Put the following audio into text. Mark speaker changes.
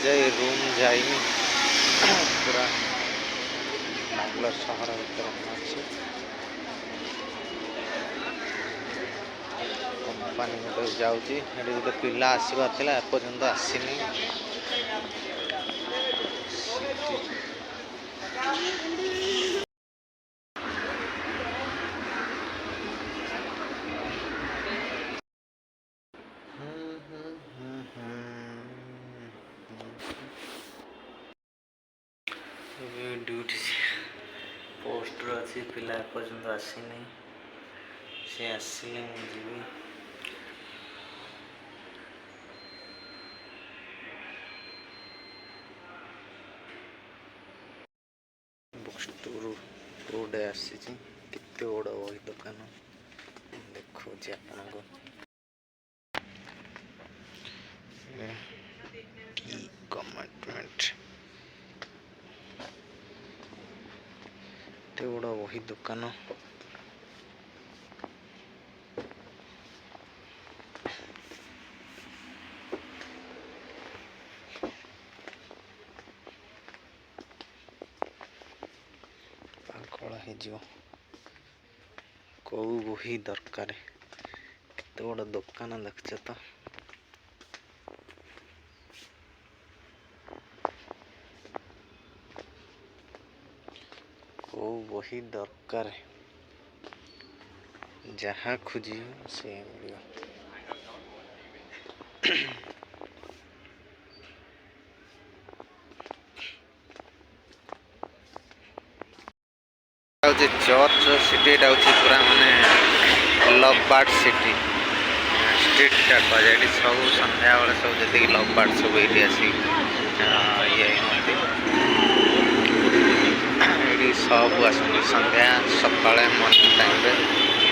Speaker 1: जाए रूम जाइनी पूरा बांग्लोर सहर भर अच्छी कंपानी गोटे जाऊँगी गोटे पिला आसबार एपर्यंत आसनी ड्यूटी पोस्टर अच्छी पिला एपर्यंत आसनी से आसिले मुझे बुक स्टोर रोड आसी केते बड़ बही दुकान देखो आपको कमिटमेंट एते बड़ बही दुकान पागल हो कौ बही दरकार केते बड़ दुकान देखछ तो कौ बही दरकार जहाँ खोजी से मिल चर्च सिटी पूरा माने लव बर्ड सिटी स्ट्रीट टा कह सब संध्या बेले सब जी लव बर्ड सब ये आसी ये सब आस संध्या सकाଳେ मॉर्निंग टाइम